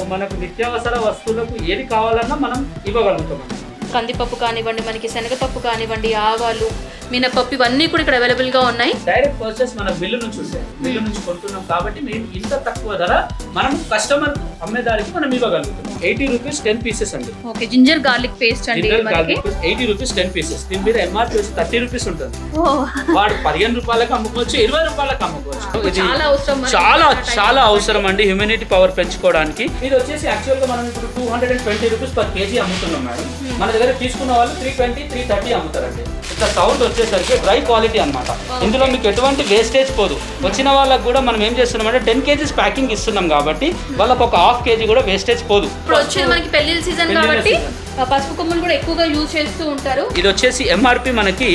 మనకు నిత్యావసర వస్తువులకు ఏది కావాలన్నా మనం ఇవ్వగలుగుతాం. కందిపప్పు కానివ్వండి, మనకి శనగపప్పు కానివ్వండి, ఆవాలు, మినపప్పు ఇవన్నీ కూడా ఇక్కడ అవైలబుల్గా ఉన్నాయి. డైరెక్ట్ పర్చేస్ మన మిల్లు నుంచి ఉంటాయి. మిల్లు నుంచి కొంటున్నాం కాబట్టి మేము ఇంత తక్కువ ధర మనం కస్టమర్ అమ్మేదానికి మనం ఇవ్వగలుగుతాం. 80 రూపీస్ 10 పీసెస్ అండి. ఓకే, జింజర్ గార్లిక్ పేస్ట్ అండి. 80 రూపీస్ 10 పీసెస్. దీని మీద ఎంఆర్పీ వచ్చి 30 రూపీస్ ఉంటుంది. వాడు 15 రూపాయలకు అమ్ముకోవచ్చు, 20 రూపాయలకు అమ్ముకోవచ్చు. ఇది చాలా అవసరం అండి హ్యూమినిటీ పవర్ పెంచుకోవడానికి. ఇది వచ్చేసి యాక్చువల్ గా మనం ఇప్పుడు 220 రూపీస్ పర్ కేజీ అమ్ముతున్నాం మేడం. మన దగ్గర తీసుకున్న వాళ్ళు 320, 330 అమ్ముతారండి. ఇట్లా సౌండ్ వచ్చేసరికి డ్రై క్వాలిటీ అన్నమాట. ఇందులో మీకు ఎటువంటి వేస్టేజ్ పోదు. వచ్చిన వాళ్ళకి కూడా మనం ఏం చేస్తున్నాం అంటే 10 కేజీస్ ప్యాకింగ్ ఇస్తున్నాం కాబట్టి వాళ్ళకి ఒక హాఫ్ కేజీ కూడా వేస్టేజ్ పోదు. ఇప్పుడు వచ్చేది మనకి పెళ్లి సీజన్ కాబట్టి పసుపు కొమ్ములు కూడా ఎక్కువగా యూజ్ చేస్తూ ఉంటారు. ఇది వచ్చేసి ఎంఆర్పి మనకి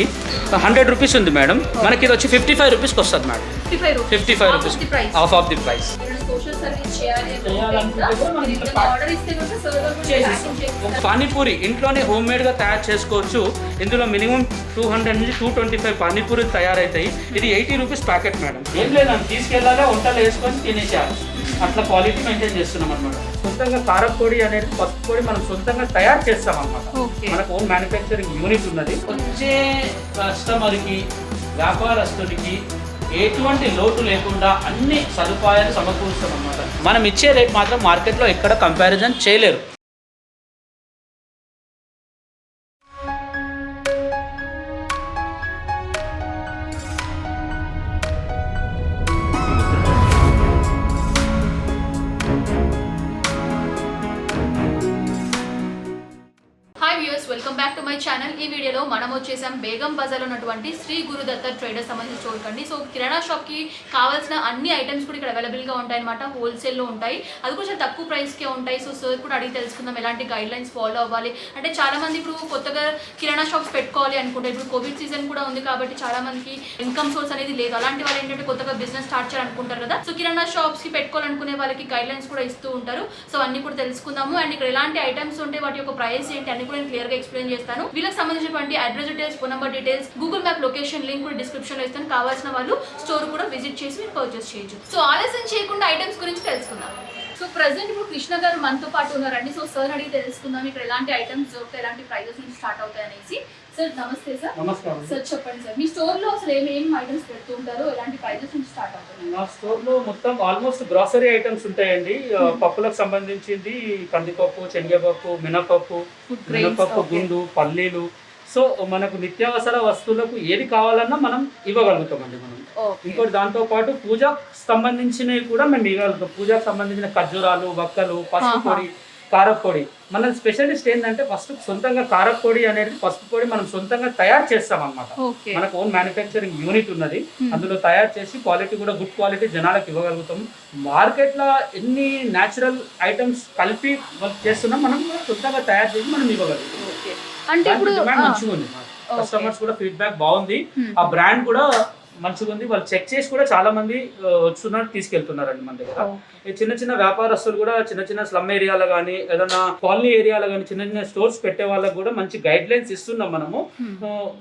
100 రూపీస్ ఉంది మేడం. మనకి ఇది వచ్చి 55 రూపీస్కి వస్తుంది madam. 55 rupees half of the price. Panipuri ఇంట్లోనే హోమ్ మేడ్ గా తయారు చేసుకోవచ్చు. ఇందులో మినిమం 200 నుంచి 225 పానీపూరి తయారైతాయి. ఇది 80 రూపీస్ ప్యాకెట్ మేడం. ఏం లేదండి, తీసుకెళ్ళాలి, వంటలు వేసుకొని తినేసేయాలి. అట్లా క్వాలిటీ మెయింటైన్ చేస్తున్నాం అనమాట. సొంతంగా కారపొడి అనేది పసుపు పొడి మనం సొంతంగా తయారు చేస్తాం అనమాట. మనకు ఓన్ మ్యానుఫ్యాక్చరింగ్ యూనిట్ ఉన్నది. వచ్చే కస్టమర్కి, వ్యాపారస్తుడికి ఎటువంటి లోటు లేకుండా అన్ని సదుపాయాలు సమకూరుస్తాం అన్నమాట. మనం ఇచ్చే రేట్ మాత్రం మార్కెట్లో ఎక్కడ కంపారిజన్ చేయలేరు. Welcome back to my channel. ఈ వీడియోలో మనం వచ్చేసాం బేగం బజార్లో ఉన్నటువంటి శ్రీ గురుదత్త ట్రేడర్స్ సంబంధించిన స్టోర్ కండి. సో కిరాణా షాప్కి కావాల్సిన అన్ని ఐటమ్స్ కూడా ఇక్కడ అవైలబుల్గా ఉంటాయి అనమాట. హోల్సేల్లో ఉంటాయి, అది కూడా చాలా తక్కువ ప్రైస్కే ఉంటాయి. సో సార్ కూడా అడిగి తెలుసుకుందాం ఎలాంటి గైడ్ లైన్స్ ఫాలో అవ్వాలి. అంటే చాలా మంది ఇప్పుడు కొత్తగా కిరాణా షాప్స్ పెట్టుకోవాలి అనుకుంటే, ఇప్పుడు కోవిడ్ సీజన్ కూడా ఉంది కాబట్టి చాలా మందికి ఇన్కమ్ సోర్స్ అనేది లేదు. అలాంటి వాళ్ళు ఏంటంటే కొత్తగా బిజినెస్ స్టార్ట్ చేయాలనుకుంటారు కదా. సో కిరాణా షాప్స్కి పెట్టుకోవాలనుకునే వాళ్ళకి గైడ్ లైన్స్ కూడా ఇస్తూ ఉంటారు. సో అన్ని కూడా తెలుసుకుందాము. అండ్ ఇక్కడ ఎలాంటి ఐటమ్స్ ఉంటాయి, వాటి యొక్క ప్రైస్ ఏంటి అన్ని కూడా నేను క్లియర్గా ఎక్స్ప్లెయిన్ చేస్తాను. వీళ్ళకి సంబంధించినటువంటి address details, phone number details, Google map location link కూడా డిస్క్రిప్షన్ లో ఇస్తాను. కావాల్సిన వాళ్ళు స్టోర్ కూడా విజిట్ చేసి మీరు పర్చేస్ చేయొచ్చు. సో ఆలస్యం చేయకుండా ఐటమ్స్ గురించి తెలుసుకుందాం. సో ప్రెసెంట్ ఇప్పుడు కృష్ణ గారు మనతో పాటు ఉన్నారండి. సో సార్ అడిగి తెలుసుకుందాం ఇక్కడ ఎలాంటి ఐటమ్స్ దొరుకుతాయి, ఎలాంటి ప్రైజెస్ నుంచి స్టార్ట్ అవుతాయి అనేసి. సార్ నమస్తే సార్. నమస్కారం సార్. చెప్పండి సార్, మీ స్టోర్ లో అసలు ఏమేమి ఐటమ్స్ పెడుతూ ఉంటారు, ఎలాంటి ప్రైజెస్ నుంచి స్టార్ట్ అవుతాయి? మా స్టోర్ లో మొత్తం ఆల్మోస్ట్ గ్రాసరీ ఐటమ్స్ ఉంటాయండి. పప్పులకు సంబంధించింది కందిపప్పు, శనగపప్పు, మినపప్పు, గుండు, పల్లీలు. సో మనకు నిత్యావసర వస్తువులకు ఏది కావాలన్నా మనం ఇవ్వగలుగుతామండి. మనం ఇంకోటి దాంతో పాటు పూజకు సంబంధించినవి కూడా మేము ఇవ్వగలుగుతాం. పూజకు సంబంధించిన ఖర్జూరాలు, వక్కలు, పసుపు పొడి, కారపొడి. మన స్పెషలిస్ట్ ఏంటంటే ఫస్ట్ సొంతంగా కారపొడి అనేది పసుపు పొడి మనం సొంతంగా తయారు చేస్తాం అన్నమాట. మనకు ఓన్ మ్యానుఫ్యాక్చరింగ్ యూనిట్ ఉన్నది. అందులో తయారు చేసి క్వాలిటీ కూడా గుడ్ క్వాలిటీ జనాలకు ఇవ్వగలుగుతాం. మార్కెట్ లో ఎన్ని న్యాచురల్ ఐటమ్స్ కలిపి చేస్తున్నాం, మనం సొంతంగా తయారు చేసి మనం ఇవ్వగలుగుతాం. అంటే ఇప్పుడు మంచిగా ఉంది, కస్టమర్స్ కూడా ఫీడ్బ్యాక్ బాగుంది. ఆ బ్రాండ్ కూడా మంచిగా ఉంది. వాళ్ళు చెక్ చేసి కూడా చాలా మంది వస్తున్నారు, తీసుకెళ్తున్నారండి మన దగ్గర. చిన్న చిన్న వ్యాపారస్తులు కూడా చిన్న చిన్న స్లమ్ ఏరియాలో కానీ ఏదైనా కాలనీ ఏరియాలో కానీ చిన్న చిన్న స్టోర్స్ పెట్టే వాళ్ళకి కూడా మంచి గైడ్ లైన్స్ ఇస్తున్నాం మనము.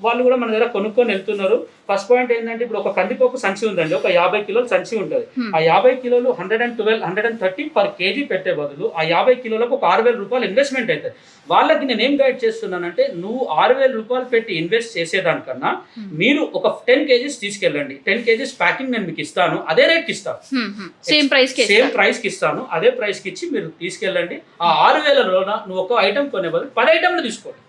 వాళ్ళు కూడా మన దగ్గర కొనుక్కొని వెళ్తున్నారు. ఫస్ట్ పాయింట్ ఏంటంటే ఇప్పుడు ఒక కందిపప్పు సంచి ఉందండి, ఒక 50 కిలోలు సంచి ఉంటుంది. ఆ 50 కిలోలు 112, 130 పర్ కేజీ పెట్టే బదులు ఆ 50 కిలోలకు ఒక 6,000 రూపాయలు ఇన్వెస్ట్మెంట్ అవుతుంది. వాళ్ళకి నేను ఏం గైడ్ చేస్తున్నానంటే, నువ్వు 6,000 రూపాయలు పెట్టి ఇన్వెస్ట్ చేసేదానికన్నా మీరు ఒక 10 కేజీస్ తీసుకెళ్ళండి. 10 కేజీస్ ప్యాకింగ్ నేను మీకు ఇస్తాను, అదే రేట్కి ఇస్తాను. సేమ్ ప్రైస్ కి ఇస్తాను, అదే ప్రైస్ కి ఇచ్చి మీరు తీసుకెళ్ళండి. ఆ 6,000లోన నువ్వు ఒక ఐటమ్ కొనే బదులు 10 ఐటమ్లు తీసుకోండి.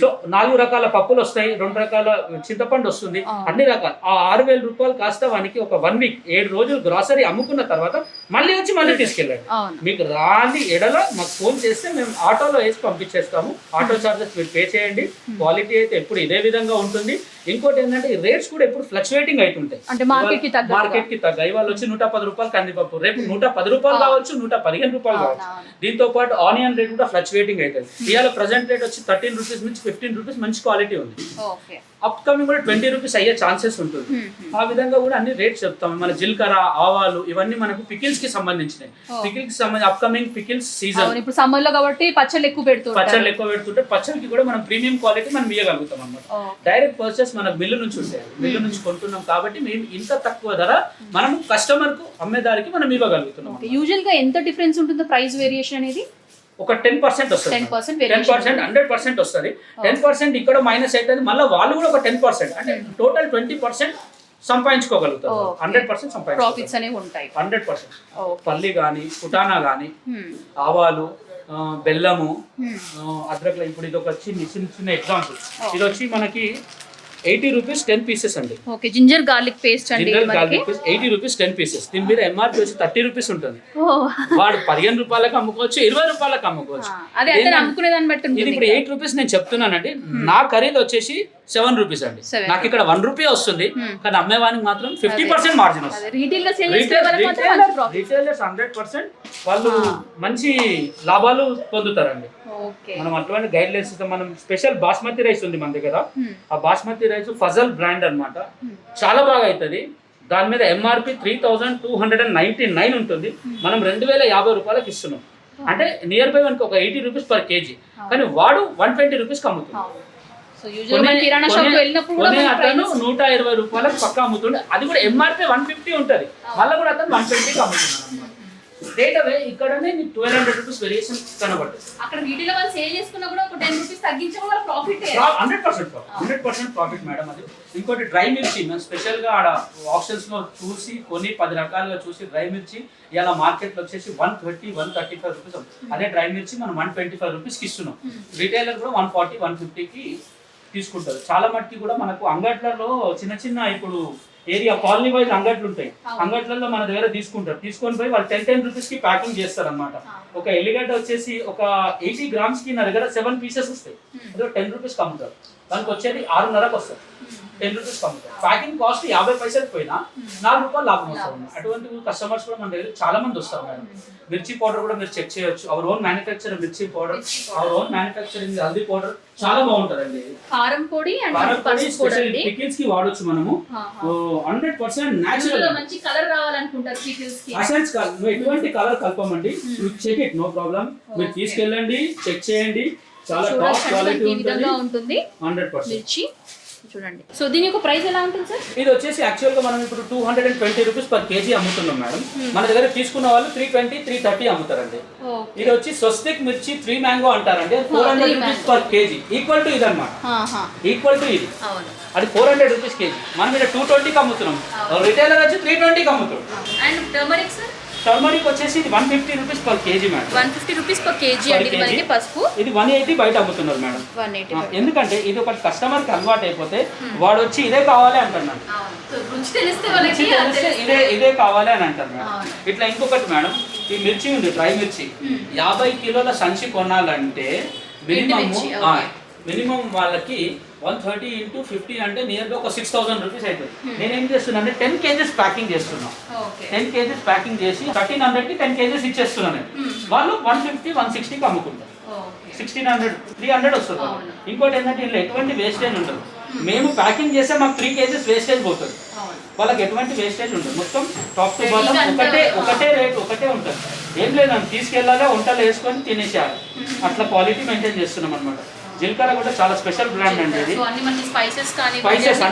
సో 4 రకాల పప్పులు వస్తాయి, 2 రకాల చింతపండు వస్తుంది, అన్ని రకాలు. ఆ 6,000 రూపాయలు కాస్త వానికి ఒక 1 వీక్ 7 రోజులు గ్రాసరీ అమ్ముకున్న తర్వాత మళ్ళీ వచ్చి మళ్ళీ తీసుకెళ్ళండి. మీకు రాని ఎడల మాకు ఫోన్ చేస్తే మేము ఆటోలో వేసి పంపించేస్తాము. ఆటో చార్జెస్ మీరు పే చేయండి. క్వాలిటీ అయితే ఎప్పుడు ఇదే విధంగా ఉంటుంది. ఇంకోటి ఏంటంటే రేట్స్ కూడా ఎప్పుడు ఫ్లక్చువేటింగ్ అవుతుంటాయి, మార్కెట్ కి తగ్గాయి. వాళ్ళు వచ్చి 110 రూపాయలు కందిపప్పు రేపు 110 రూపాయలు కావచ్చు, 115 రూపాయలు కావచ్చు. దీంతో పాటు ఆనియన్ రేట్ కూడా ఫ్లక్చువేటింగ్ అవుతుంది. ఇవాళ ప్రజెంట్ రేట్ వచ్చి 13 రూపీస్ రూపీస్ నుంచి 15 రూపీస్ మంచి క్వాలిటీ ఉంది. ఓకే. అప్కమింగ్ కూడా 20 రూపీస్ అయ్యే ఛాన్సెస్ ఉంటుంది. ఆ విధంగా కూడా అన్ని రేట్స్ చెప్తాం. మన జీలకర్ర, ఆవాలు ఇవన్నీ మనకు పికిల్స్ కి సంబంధించినవి. పికిల్స్ కి సంబంధించి అప్కమింగ్ పికిల్స్ సీజన్ ఇప్పుడు సమ్మర్ లో కాబట్టి పచ్చళ్ళు ఎక్కువ పెడుతుంటే పచ్చడికి కూడా మనం ప్రీమియం క్వాలిటీ మనం ఇవ్వగలుగుతాం అన్నమాట. డైరెక్ట్ పర్చేస్ మన మిల్లు నుంచి ఉంటాయి, మిల్లు నుంచి కొంటున్నాం కాబట్టి మేము ఇంత తక్కువ ధర మనం కస్టమర్ కు అమ్మేదానికి మనం ఇవ్వగలుగుతున్నాం. యూజువల్ గా ఎంత డిఫరెన్స్ ఉంటుందో ప్రైస్ వేరియేషన్ అనేది? ఒక 10% వస్తుంది, 10% 100% వస్తుంది. 10% ఇక్కడ మైనస్ అవుతుంది, మళ్ళీ వాళ్ళు కూడా ఒక 10% అంటే టోటల్ 20% సంపాదించుకోగలుగుతారు. 100% సంపాదించుకుంటారు. 100% పల్లి కానీ, పుటానా కానీ, ఆవాలు, బెల్లము, అద్రక్. ఇప్పుడు ఇది ఒక చిన్న ఎగ్జాంపుల్. ఇది వచ్చి మనకి 80 రూపీస్ 10 పీసెస్ అండి. ఓకే. జింజర్ గార్లిక్ పేస్ట్ అండి. Ginger garlic paste 80 rupees 10 pieces. దీని మీద ఎంఆర్పీ వచ్చి 30 రూపీస్ ఉంటుంది. వాడు 15 రూపాయలకు అమ్ముకోవచ్చు, 20 రూపాయలకు అమ్ముకోవచ్చు. ఇది ఇప్పుడు 8 రూపీస్ నేను చెప్తున్నానండి. నా ఖరీదు వచ్చేసి 7 రూపీస్ అండి. నాకు ఇక్కడ 1 రూపీ వస్తుంది, కానీ అమ్మేవానికి మాత్రం 50% మార్జిన్ వస్తుంది. రీటైలర్స్ 100% వాళ్ళు మంచి లాభాలు పొందుతారండి. మనం అటువంటి గైడ్ లైన్స్ ఇస్తాం. మనం స్పెషల్ బాస్మతి రైస్ ఉంది మన దగ్గర. ఆ బాస్మతి రైస్ ఫజల్ బ్రాండ్ అన్నమాట. చాలా బాగా అవుతుంది. దాని మీద ఎంఆర్పి 3299 ఉంటుంది. మనం 2050 రూపాయలకు ఇస్తున్నాం. అంటే నియర్ బై మనకి ఒక 80 రూపీస్ పర్ కేజీ, కానీ వాడు 120 రూపీస్ అమ్ముతుంది. 120 రూపాయలకు పక్కా అమ్ముతుండే. అది కూడా ఎంఆర్పి 150 ఉంటుంది, మళ్ళీ కూడా అతను 120కి అమ్ముతున్నాడు. రేట్ అవే ఇక్కడనే 1200 రూపీస్ వేరియేషన్ కనబడుతుంది. అక్కడ వీటిలో వాళ్ళు సేల్ చేసుకున్నా కూడా ఒక 10 రూపీస్ తగ్గించడం వల్ల ప్రాఫిట్ 100% ప్రాఫిట్ మేడం. అది ఇంకోటి డ్రై మిర్చి మేము స్పెషల్ గా ఆడ ఆప్షన్స్ లో చూసి కొన్ని 10 రకాలుగా చూసి డ్రై మిర్చి ఇలా మార్కెట్ లో వచ్చేసి 130-135 రూపీస్. అదే డ్రై మిర్చి మనం 125 రూపీస్ కి ఇస్తున్నాం. రిటైలర్ కూడా 140-150కి తీసుకుంటారు. చాలా మట్టికి కూడా మనకు అంగట్లలో చిన్న ఇప్పుడు ఏరియా కాలనీ వైజ్ అంగట్లు ఉంటాయి. అంగట్లలో మన దగ్గర తీసుకొని పోయి వాళ్ళు 10 రూపీస్ కి ప్యాకింగ్ చేస్తారు అనమాట. ఒక ఎల్లిగడ్డ వచ్చేసి ఒక 80 గ్రామ్స్ కి నా దగ్గర 7 పీసెస్ వస్తాయి. అదే 10 రూపీస్ అమ్ముతారు. దానికి వచ్చేది 6.5కి వస్తుంది. 10 రూపీస్ అమ్ముతారు. ప్యాకింగ్ కాస్ట్ 50 పైసలు పోయినా 4 రూపాయలు లాభం వస్తుంది. అటువంటి కస్టమర్స్ కూడా మన దగ్గర చాలా మంది వస్తారు మేడం. మిర్చి పౌడర్ కూడా మీరు చెక్ చేయొచ్చు. అవర్ ఓన్ మ్యానుఫ్యాక్చర్ మిర్చి powder, our own manufacturing haldi powder చాలా బాగుంటదండి. కారం పొడి స్పెషల్ పికిల్స్ కి వాడొచ్చు మనము. 100% నేచురల్. మంచి కలర్ రావాలనుకుంటారు పికిల్స్ కి. అసలు ఎటువంటి కలర్ కలపమండి. Check it, no problem. మీరు తీసుకెళ్ళండి, చెక్ చేయండి. చాలా టాప్ క్వాలిటీ ఉంటుంది 100%. మిర్చి చూడండి. సో దీని యొక్క ప్రైస్ ఎలా ఉంటుంది సార్? ఇది వచ్చేసి యాక్చువల్ గా మనం ఇప్పుడు 220 రూపీస్ పర్ కేజీ అమ్ముతున్నాం మేడం. మన దగ్గర తీసుకున్న వాళ్ళు 320-330 అమ్ముతారండి. ఇది వచ్చి స్వస్తిక్ మిర్చి 3 మ్యాంగో అంటారండి. 400 rupees per KG. Equal to ఇది అన్నమాట. ఈక్వల్ టు ఇది. అది 400 రూపీస్ కేజీ. మనం ఇక్కడ 220కి అమ్ముతున్నాం. రిటైలర్ వచ్చి 320కి అమ్ముతున్నాం. And turmeric sir? టర్మరిక్ వచ్చేసి ఇది 150 rupees per KG madam. 150 rupees per KG అండి. ఇది మనకి పసుపు ఇది 180 బయట అమ్ముతున్నారు మేడం. 180. ఎందుకంటే ఇది ఒక కస్టమర్ కి అలవాటు అయిపోతే వాడు వచ్చి ఇదే కావాలి అంటున్నాడు. రుచి తెలిస్తే వాళ్ళకి ఇదే కావాలి అని అంటారు మేడం. ఇట్లా ఇంకొకటి మేడం, ఈ మిర్చి ఉంది డ్రై మిర్చి. 50 కిలోల సంచి కొనాలంటే మినిమం వాళ్ళకి 130 × 50 అంటే నియర్ గా ఒక 6000 రూపీస్ అవుతుంది. నేనేం చేస్తున్నా అంటే 10 కేజెస్ ప్యాకింగ్ చేస్తున్నా. 10 కేజెస్ ప్యాకింగ్ చేసి 1300కి 10 కేజెస్ ఇచ్చేస్తున్నాను. వాళ్ళు 150-160కి అమ్ముకుంటారు. 1600-300 వస్తుంది. ఇంకోటి ఏంటంటే ఇందులో ఎటువంటి వేస్టేజ్ ఉండదు. మేము ప్యాకింగ్ చేస్తే మాకు 3 కేజెస్ వేస్టేజ్ పోతుంది. వాళ్ళకి ఎటువంటి వేస్టేజ్ ఉండదు. మొత్తం టాప్ టు బాటమ్ ఒకటే రేట్ ఒకటే ఉంటుంది. ఏం లేదండి, తీసుకెళ్ళాలి, వంటలు వేసుకొని తినేసేయాలి. అట్లా క్వాలిటీ మెయింటైన్ చేస్తున్నాం అనమాట. జీలకర్ర కూడా చాలా స్పెషల్ బ్రాండ్ అండి. ఇది అన్ని మనకి స్పైసెస్ కానీ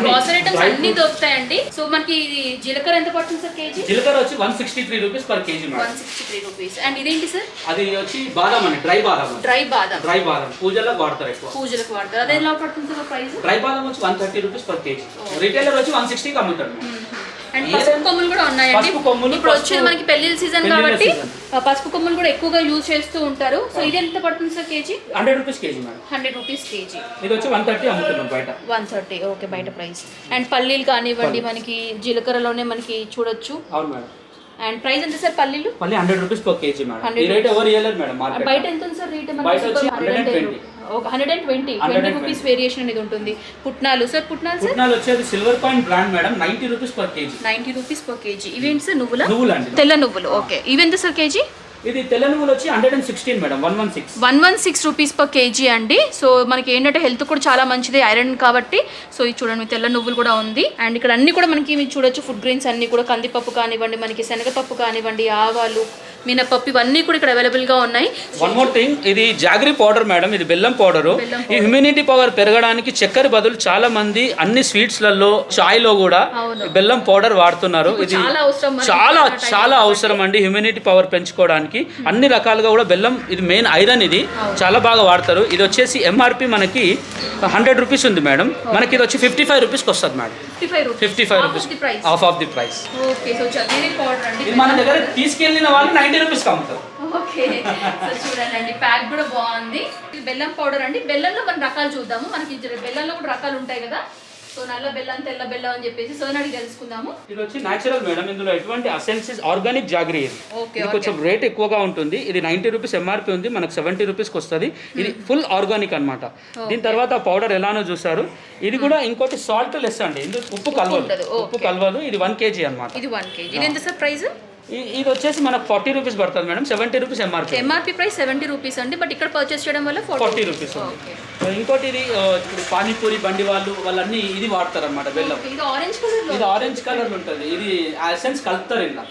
గ్రోసరీ ఐటమ్స్ అన్ని దొరుకుతాయండి. సో మనకి ఇది జీలకర్ర ఎంత పడుతుంది సార్ కేజీ? జీలకర్ర వచ్చి 163 rupees per KG madam. 163 rupees. And ఇదేంటి సార్? అది వచ్చి బాదం అండి, డ్రై బాదం పూజలకు వాడతారు, ఎక్కువ పూజలకు వాడతారు. అదే ఎలా పడుతుంది సార్ ప్రైస్? డ్రై బాదం వచ్చి 130 రూపీస్ పర్ కేజీ. రిటైలర్ వచ్చి 160కి అమ్ముతారు. అండ్ పసుపు కొమ్ములు కూడా ఉన్నాయండి. ఇప్పుడు వచ్చేది మనకి పెళ్లిళ్ళ సీజన్ కాబట్టి పసుపు కొమ్ములు కూడా ఎక్కువగా యూజ్ చేస్తూ ఉంటారు. సో ఇది ఎంత పడుతుంది sir KG? 100 rupees KG madam. 100 rupees KG. ఇది వచ్చి 130 అమ్ముతున్నాం బయట. 130 ఓకే, బయట ప్రైస్. అండ్ పల్లీలు కానివ్వండి, మనకి జీలకర్రలోనే మనకి చూడొచ్చు. అవును మేడం. అండ్ ప్రైస్ ఎంత సార్ పల్లీలు? పల్లి 100 రూపీస్ పర్ కేజీ మేడం. ఈ రేట్ ఎవరు ఇవ్వలేదు మేడం మార్కెట్. బయట ఎంత ఉంది సార్ రేట్? బయట వచ్చి 120. 120 రూపీస్ వేరియేషన్ అనేది ఉంటుంది. పుట్నాలు సార్? పుట్నాలు వచ్చేది silver coin brand madam. 90 rupees per KG. 90 rupees per KG. ఇవేంటి సార్? నువ్వులు అండి, తెల్ల నువ్వులు. ఓకే, ఇవెంత సార్ కేజీ? ఇది తెల్ల నువ్వులు వచ్చి 116 మేడం, 116. 116 రూపీస్ పర్ కేజీ అండి. సో మనకి ఏంటంటే హెల్త్ కూడా చాలా మంచిది, ఐరన్ కాబట్టి. సో ఇది చూడండి తెల్ల నువ్వులు కూడా ఉంది. అండ్ ఇక్కడ అన్ని కూడా మనకి మీరు చూడొచ్చు ఫుడ్ గ్రెయిన్స్ అన్ని కూడా, కందిపప్పు కానివ్వండి, మనకి శనగపప్పు కానివ్వండి, ఆవాలు, మినపప్పు, ఇవన్నీ కూడా ఇక్కడ అవైలబుల్గా ఉన్నాయి. వన్ మోర్ థింగ్, ఇది జాగరీ పౌడర్ మేడం, ఇది బెల్లం పౌడరు. ఈ హ్యూమిడిటీ పవర్ పెరగడానికి చక్కెర బదులు చాలా మంది అన్ని స్వీట్స్లలో, చాయ్లో కూడా బెల్లం పౌడర్ వాడుతున్నారు. ఇది చాలా చాలా అవసరం అండి హ్యూమిడిటీ పవర్ పెంచుకోవడానికి. అన్ని రకాలుగా కూడా బెల్లం, ఇది మెయిన్ ఐరన్, ఇది చాలా బాగా వాడతారు. ఇది వచ్చేసి ఎంఆర్పి మనకి 100 రూపీస్ ఉంది మేడం, మనకి ఇది వచ్చి 55 రూపీస్కి వస్తుంది madam. 55 rupees, half of the price. ఇది మన దగ్గర తీసుకెళ్ళిన వాళ్ళు 90 రూపీస్కి అమ్ముతారు. ఓకే, చూడండి ప్యాక్ కూడా బాగుంది. ఇది బెల్లం పౌడర్ అండి. బెల్లంలో మన రకాలు చూద్దాము. మనకి బెల్లంలో కూడా రకాలు ఉంటాయి కదా. సో నల్ల బెల్లం, తెల్ల బెల్లం అని చెప్పేసి సోనాడి తెలుసుకుందాము. ఇది వచ్చి న్యాచురల్ మేడం, ఇందులో ఎటువంటి అసెన్సెస్, ఆర్గానిక్ జాగరీ. ఇది కొంచెం రేట్ ఎక్కువగా ఉంటుంది. ఇది 90 రూపీస్ ఎంఆర్పి ఉంది, మనకు 70 రూపీస్కి వస్తుంది. ఇది ఫుల్ ఆర్గానిక్ అనమాట. దీని తర్వాత పౌడర్ ఎలానో చూసారు. ఇది కూడా ఇంకోటి సాల్ట్ లెస్ అండి, ఇందులో ఉప్పు కలవదు. ఇది 1 kg అనమాట. ఇది 1 kg. ఇది ఎంత సార్ ప్రైస్? ఇది వచ్చేసి మనకు 40 రూపీస్ పడుతుంది madam, 70 rupees MRP price 70 rupees అండి. బట్ ఇక్కడ పర్చేస్ చేయడం వల్ల 40 రూపీస్. ఇంకోటి ఇది ఇప్పుడు పానీపూరి బండి వాళ్ళన్నీ ఇది వాడతారు అనమాట బెల్లం. ఇది ఆరెంజ్ కలర్ ఉంటుంది. ఇది ఎసెన్స్ కలుపుతారు ఇలా,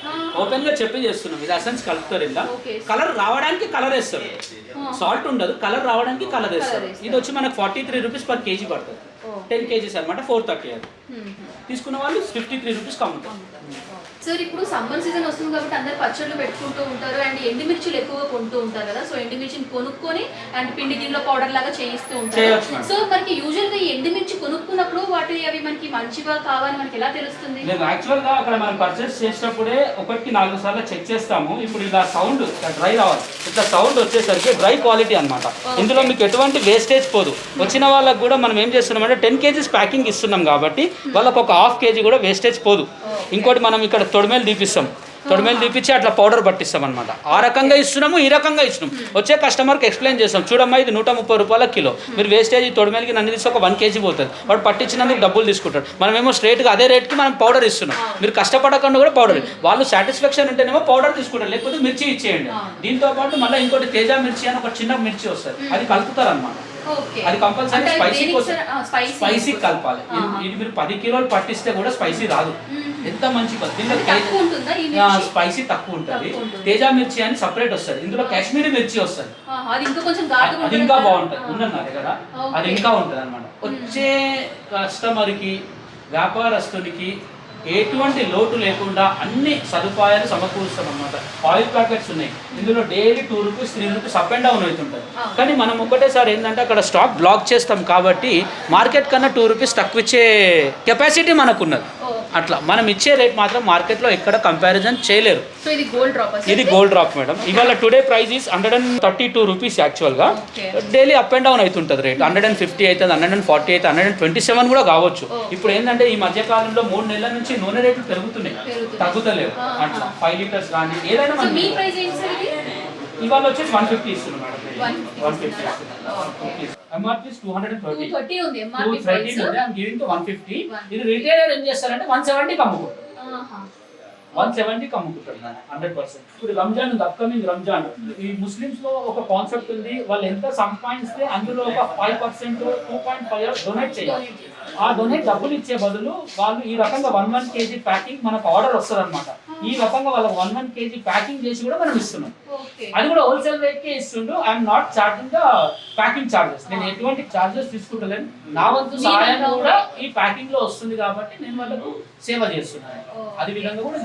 ఓపెన్ గా చెప్పి చేస్తున్నాం. ఇది ఎసెన్స్ కలుపుతారు ఇలా, కలర్ రావడానికి కలర్ వేస్తారు. సాల్ట్ ఉండదు, కలర్ రావడానికి కలర్ వేస్తారు. ఇది వచ్చి మనకు 43 రూపీస్ పర్ కేజీ పడుతుంది. 10 kgs అనమాట, 430 అది. తీసుకున్న వాళ్ళు 53 రూపీస్ అమ్ముతారు. సార్ ఇప్పుడు సమ్మర్ సీజన్ వస్తుంది కాబట్టి అందరు పచ్చళ్ళు పెట్టుకుంటూ ఉంటారు అండ్ ఎండుమిర్చిలు ఎక్కువగా కొంటూ ఉంటారు కదా. సో ఎండుమిర్చిని కొనుక్కొని అండ్ పిండి దీనిలో పౌడర్ లాగా చేయిస్తూ ఉంటారు. సో మనకి యూజువల్ గా ఎండుమిర్చి కొనుక్కున్నప్పుడు అవి మనకి మంచిగా కావాలని మనకి ఎలా తెలుస్తుంది? యాక్చువల్ గా అక్కడ మనం పర్చేస్ చేసేటప్పుడే 1-4 సార్లు చెక్ చేస్తాము. ఇప్పుడు ఇలా సౌండ్ డ్రై రావాలి, ఇట్లా సౌండ్ వచ్చేసరికి డ్రై క్వాలిటీ అనమాట. ఇందులో మీకు ఎటువంటి వేస్టేజ్ పోదు. వచ్చిన వాళ్ళకి కూడా మనం ఏం చేస్తున్నాం అంటే 10 kgs ప్యాకింగ్ ఇస్తున్నాం కాబట్టి వాళ్ళకి ఒక ½ kg కూడా వేస్టేజ్ పోదు. ఇంకోటి మనం ఇక్కడ తొడిమేలు తీపిస్తాం, తొడిమేలు తీపిచ్చి అట్లా పౌడర్ పట్టిస్తాం అనమాట. ఆ రకంగా ఇస్తున్నాము, ఈ రకంగా ఇస్తున్నాం. వచ్చే కస్టమర్కి ఎక్స్ప్లెయిన్ చేస్తాం, చూడమ్మా ఇది 130 రూపాయల కిలో, మీరు వేస్టేజ్ తొడిమేలకి నన్ను తీసి ఒక 1 kg పోతుంది, వాడు పట్టించినందుకు డబ్బులు తీసుకుంటాడు. మనమేమో స్ట్రైట్గా అదే రేట్కి మనం పౌడర్ ఇస్తున్నాం. మీరు కష్టపడకుండా కూడా పౌడర్, వాళ్ళు సాటిస్ఫాక్షన్ ఉంటేనేమో పౌడర్ తీసుకుంటారు, లేకపోతే మిర్చి ఇచ్చేయండి. దీంతో పాటు మళ్ళీ ఇంకోటి తేజ మిర్చి అని ఒక చిన్న మిర్చి వస్తుంది, అది కలుపుతారు అనమాట. అది కంపల్సరీ స్పైసీ కలపాలి. ఇది మీరు 10 కిలోలు పట్టిస్తే కూడా స్పైసీ రాదు. ఎంత మంచి స్పైసీ తక్కువ ఉంటుంది. తేజ మిర్చి అని సపరేట్ వస్తుంది, ఇందులో కాశ్మీరీ మిర్చి వస్తుంది, అది ఇంకా బాగుంటుంది. ఉన్నది నా దగ్గర, అది ఇంకా ఉంటుంది అనమాట. వచ్చే కస్టమర్కి, వ్యాపారస్తునికి ఎటువంటి లోటు లేకుండా అన్ని సదుపాయాలు సమకూరుస్తాం అనమాట. ఆయిల్ ప్యాకెట్స్ ఉన్నాయి, ఇందులో daily 2 rupees 3 rupees up and down అవుతుంటుంది. కానీ మనం ఒకటేసారి ఏంటంటే అక్కడ స్టాక్ బ్లాక్ చేస్తాం కాబట్టి మార్కెట్ కన్నా 2 రూపీస్ తక్కువ ఇచ్చే కెపాసిటీ మనకున్నది. అట్లా మనం ఇచ్చే రేట్ మాత్రం మార్కెట్లో ఎక్కడ కంపారిజన్ చేయలేరు. ఇది గోల్డ్ డ్రాప్ మేడం. ఇవాళ టుడే ప్రైస్ ఈస్ 132 రూపీస్. యాక్చువల్గా డైలీ అప్ అండ్ డౌన్ అవుతుంటుంది రేట్. 150 అవుతుంది, 140 అయితే 127 కూడా కావచ్చు. ఇప్పుడు ఏంటంటే ఈ మధ్యకాలంలో 3 నెలల నుంచి నూనె రేట్లు పెరుగుతున్నాయి, తగ్గుతలేవు. అట్లా 5 లీటర్స్ కానీ ఏదైనా ఇవాళ వచ్చేసి 150 ఇస్తున్నాం మేడం. 150 ఎంఆర్పీ 230 ఉంది. MRP price I am giving to 150. ఇది రిటైలర్ ఏం చేస్తారంటే 170 కి అమ్ముకుంటారు. 170 కి అమ్ముకుంటారు 100%. ఇప్పుడు రంజాన్ ఉంది, అప్కమింగ్ రంజాన్. ఈ ముస్లిమ్స్ లో ఒక కాన్సెప్ట్ ఉంది, వాళ్ళు ఎంత సంపాదిస్తే అందులో ఒక 5%, 2.5 డొనేట్ చేయాలి. ఆ డొనేట్ డబ్బులు ఇచ్చే బదులు వాళ్ళు ఈ రకంగా 1 kg ప్యాకింగ్ మనకు ఆర్డర్ వస్తుంది అనమాట. ఈ రకంగా వాళ్ళకి 1 kg ప్యాకింగ్ చేసి కూడా మనం ఇస్తున్నాం. అది కూడా హోల్సేల్ రేట్ కే ఇస్తుంటూ I'm not charging the packing charges. నేను ఎటువంటి చార్జెస్ తీసుకుంటలేను. నా వంతు సహాయం కూడా ఈ ప్యాకింగ్ లో వస్తుంది కాబట్టి నేను వాళ్ళకు సేవ చేస్తున్నాను. అది విధంగా కూడా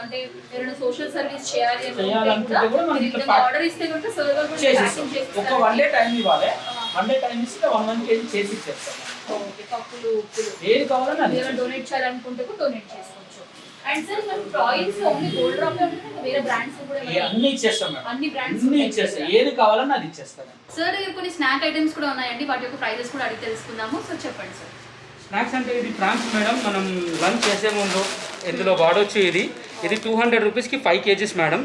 అంటే ఏదైనా సోషల్ సర్వీస్ చేయాలనుకుంటే కూడా మనం ఆర్డర్ ఇస్తే కనుక సర్వర్ కూడా చేసిస్తాం. ఒక 1 day టైం ఇవ్వాలి, 1 day టైం ఇస్తే 1 kg చేసి ఇచ్చేస్తాం. పప్పులు, ఉప్పులు ఏది కావాలన్నా డొనేట్ చేయాలనుకుంటే కూడా డొనేట్ చేసుకోవచ్చు. అండ్ సార్ మనం టాయిల్స్ ఓన్లీ గోల్డ్ డ్రాప్ వేరే బ్రాండ్స్ కూడా అన్ని ఇచ్చేస్తాం మేడం. అన్ని బ్రాండ్స్ ఇచ్చేస్తాం, ఏది కావాలన్నా అది ఇచ్చేస్తాం. సార్ దగ్గర కొన్ని స్నాక్ ఐటమ్స్ కూడా ఉన్నాయండి, వాటి యొక్క ప్రైజెస్ కూడా అడిగి తెలుసుకుందాము. సో చెప్పండి సార్. స్నాక్స్ అంటే ఇది ఫ్రాన్స్ మేడం. మనం లంచ్ చేసే ముందు ఇందులో వాడవచ్చు. ఇది 200 రూపీస్కి 5 కేజీస్ మేడం.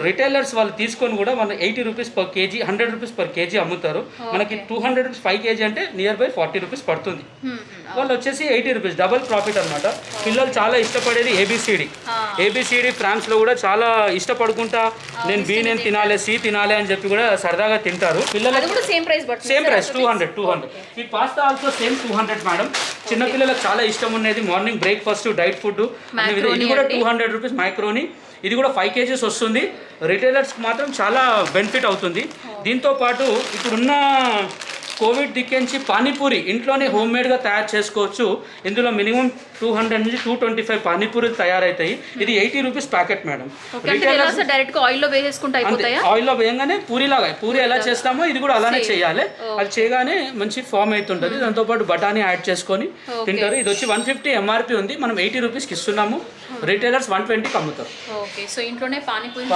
రిటైలర్స్ వాళ్ళు తీసుకొని కూడా మన 80 rupees per KG, 100 rupees per KG అమ్ముతారు. మనకి 200 రూపీస్ 5 కేజీ అంటే నియర్ బై 40 రూపీస్ పడుతుంది. వాళ్ళు వచ్చేసి 80 రూపీస్, డబల్ ప్రాఫిట్ అనమాట. పిల్లలు చాలా ఇష్టపడేది ఏబిసిడి. ఫ్రాన్స్లో కూడా చాలా ఇష్టపడుకుంటా నేను బి నేను తినాలి, సి తినాలి అని చెప్పి కూడా సరదాగా తింటారు పిల్లలు. Same price 200. ఈ పాస్తా ఆల్సో సేమ్ 200 మేడం. చిన్నపిల్లలకు చాలా ఇష్టం ఉండేది మార్నింగ్ బ్రేక్ఫాస్ట్, డైట్ ఫుడ్. ఇది కూడా 200 రూపీస్ మైక్రోని. ఇది కూడా 5 కేజీస్ వస్తుంది. రిటైలర్స్కి మాత్రం చాలా బెనిఫిట్ అవుతుంది. దీంతో పాటు ఇప్పుడున్న కోవిడ్ దిక్కించి పానీపూరి ఇంట్లోనే హోమ్ మేడ్గా తయారు చేసుకోవచ్చు. ఇందులో మినిమం 200 నుంచి 225 పానీపూరీలు తయారవుతాయి. ఇది 80 రూపీస్ ప్యాకెట్ మేడం. ఆయిల్లో వేయగానే పూరి ఎలా చేస్తామో ఇది కూడా అలానే చేయాలి. అది చేయగానే మంచి ఫామ్ అవుతుంటుంది. దాంతోపాటు బఠానీ యాడ్ చేసుకొని తింటారు. ఇది వచ్చి 150 ఎంఆర్పి ఉంది, మనం 80 రూపీస్కి ఇస్తున్నాము. రిటైలర్స్ 120కి అమ్ముతారు. ఓకే, సో ఇంట్లోనే పానీపూరి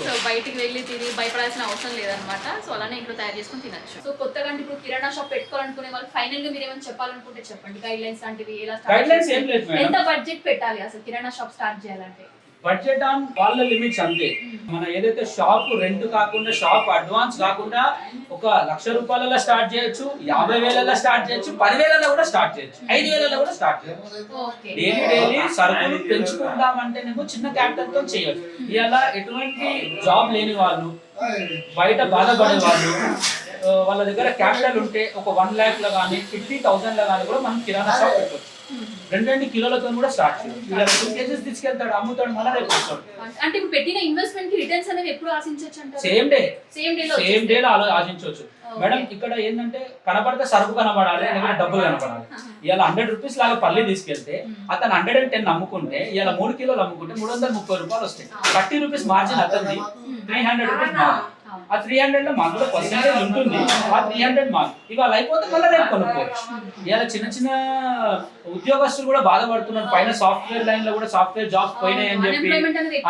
సో బయటికి వెళ్ళి తిని భయపడాల్సిన అవసరం లేదనమాట. సో అలానే ఇంట్లో తయారు చేసుకుని తినచ్చు. సో కొత్తగా ఇప్పుడు కిరాణా షాప్ పెట్టుకోవాలనుకునే వాళ్ళు ఫైనల్ గా మీరు ఏమైనా చెప్పాలనుకుంటే చెప్పండి. గైడ్ లైన్స్ లాంటివి ఎలా ఎంత బడ్జెట్ పెట్టాలి అసలు కిరాణా షాప్ స్టార్ట్ చేయాలంటే? బడ్జెట్ ఆన్ వాళ్ళ లిమిట్స్ అంతే. మన ఏదైతే షాప్ రెంట్ కాకుండా, షాప్ అడ్వాన్స్ కాకుండా 1,00,000 రూపాయలలో స్టార్ట్ చేయొచ్చు, 50,000 స్టార్ట్ చేయొచ్చు, 10,000 కూడా స్టార్ట్ చేయొచ్చు, 5,000 కూడా స్టార్ట్ చేయొచ్చు. డైలీ సరుకులు పెంచుకుందామంటేనేమో చిన్న క్యాపిటల్ తో చేయొచ్చు. ఇలా ఎటువంటి జాబ్ లేని వాళ్ళు, బయట బాధపడే వాళ్ళు, వాళ్ళ దగ్గర క్యాపిటల్ ఉంటే ఒక 1 lakh లో కానీ 50,000 కానీ కూడా మనం కిరాణా షాప్ పెట్టవచ్చు. 2 కిలోలతో కూడా స్టార్ట్ చేయొచ్చు. ఇలా 2 కేజీస్ తీసుకెళ్తాడు, అమ్ముతాడు, మళ్ళీ రేపు వస్తాడు. అంటే ఇప్పుడు పెట్టిన ఇన్వెస్ట్మెంట్ కి రిటర్న్స్ అనేవి ఎప్పుడు ఆశించొచ్చు అంటారు? సేమ్ డే లో ఆశించవచ్చు మేడం. ఇక్కడ ఏంటంటే కనపడితే సరుకు కనబడాలి, లేకపోతే డబ్బులు కనపడాలి. ఇలా 100 రూపీస్ లాగా పల్లి తీసుకెళ్తే అతను 110 అమ్ముకుంటే, ఇలా 3 కిలోలు అమ్ముకుంటే 330 రూపాయలు వస్తాయి. 30 రూపీస్ మార్జిన్ అతనిది, 300 రూపీస్ మార్జిన్. ఆ 300 లో మాకు కూడా పర్సెంటేజ్ ఉంటుంది. ఆ 300 మార్క్ ఇవాళ అయిపోతే మళ్ళీ రేపు కొనుక్కోవచ్చు. ఇలా చిన్న ఉద్యోగస్తులు కూడా బాధపడుతున్నారు. పైన సాఫ్ట్వేర్ లైన్ లో కూడా సాఫ్ట్వేర్ జాబ్స్ పోయినాయి అని చెప్పి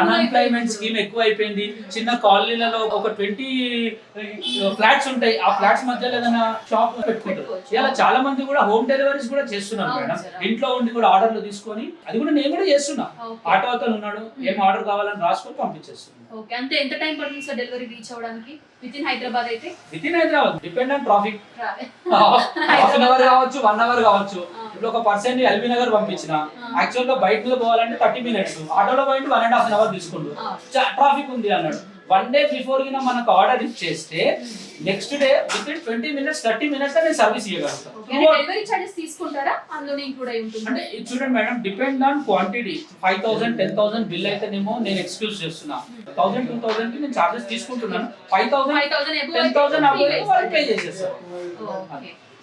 అన్ఎంప్లాయ్మెంట్ స్కీమ్ ఎక్కువ అయిపోయింది. చిన్న కాలనీలలో ఒక 20 ఫ్లాట్స్ ఉంటాయి. ఆ ఫ్లాట్స్ మధ్యలో ఏదైనా షాప్ పెట్టుకుంటారు. ఇలా చాలా మంది కూడా హోమ్ డెలివరీస్ కూడా చేస్తున్నారు మేడం. ఇంట్లో ఉండి కూడా ఆర్డర్లు తీసుకొని, అది కూడా నేను కూడా చేస్తున్నా. ఆటో అతను ఉన్నాడు, ఏం ఆర్డర్ కావాలని రాసుకొని పంపించేస్తున్నాను. ఓకే, అంతే. ఎంత టైం పడుతుంది సార్ డెలివరీ రీచ్ అవ్వడానికి? వితిన్ హైదరాబాద్ అయితే depend on traffic. Half an hour కావచ్చు, 1 అవర్ కావచ్చు. ఇప్పుడు ఒక పర్సన్ ఎల్బీ నగర్ పంపించిన, యాక్చువల్ గా బయటలో పోవాలంటే 30 minutes, ఆటోలో పోయింటే 1.5 hours తీసుకుంటూ ట్రాఫిక్ ఉంది అన్నాడు. 1 day బిఫోర్ గా మనకు ఆర్డర్ ఇచ్చేస్తే next day within 20 minutes 30 minutes నేను సర్వీస్ ఇవ్వగలుగుతాను. డెలివరీ చార్జెస్ తీసుకుంటారా? అందులో ఇంక్లూడ్ అయి ఉంటుంది. అంటే చూడండి madam, depend on quantity. 5,000 10,000 bill అయితేనేమో నేను ఎక్స్క్యూజ్ చేస్తున్నా. 1,000 2,000 కి నేను చార్జెస్ తీసుకుంటున్నాను. 5,000 10,000 వాళ్ళు పే చేసేస్తారు.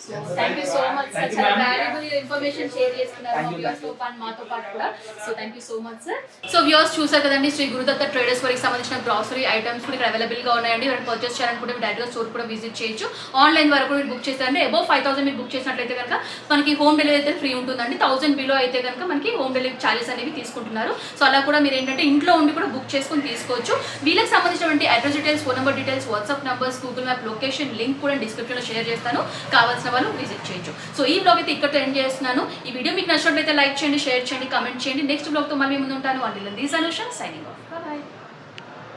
So thank you so much sir. చాలా వాల్యుబుల్ ఇన్ఫర్మేషన్ షేర్ చేసుకున్నారు మా వ్యూవర్స్ తో పాటు మాతో పాటు కూడా. So thank you so much sir. So viewers చూసారు కదండి, శ్రీ గురుదత్త ట్రేడర్స్ వారికి సంబంధించిన గ్రాసరీ ఐటమ్స్ కూడా ఇక్కడ అవైలబుల్ గా ఉన్నాయండి. మీరు పర్చేస్ చేయాలనుకుంటే మీరు డైరెక్ట్ గా స్టోర్ కూడా విజిట్ చేయొచ్చు. ఆన్లైన్ వరకు మీరు బుక్ చేస్తారంటే అబౌవ్ 5,000 మీరు బుక్ చేసినట్లయితే కనుక మనకి హోమ్ డెలివరీ అయితే ఫ్రీ ఉంటుందండి. 1,000 బిలో అయితే కనుక మనకి హోమ్ డెలివరీ చార్జెస్ అనేవి తీసుకుంటున్నారు. సో అలా కూడా మీరు ఏంటంటే ఇంట్లో ఉండి కూడా బుక్ చేసుకొని తీసుకోవచ్చు. వీళ్ళకి సంబంధించినటువంటి address details, phone number details, WhatsApp numbers, Google map location link కూడా డిస్క్రిప్షన్ లో షేర్ చేస్తాను. కావాల్సిన వాళ్ళు విజిట్ చేయొచ్చు. సో ఈ బ్లాగ్ అయితే ఇక్కడ ఎండ్ చేస్తున్నాను. ఈ వీడియో మీకు నచ్చినట్లయితే లైక్ చేయండి, షేర్ చేయండి, కామెంట్ చేయండి. నెక్స్ట్ బ్లాగ్ తో మళ్ళీ ముందు ఉంటాను. Until then this Anusha signing off. Bye by.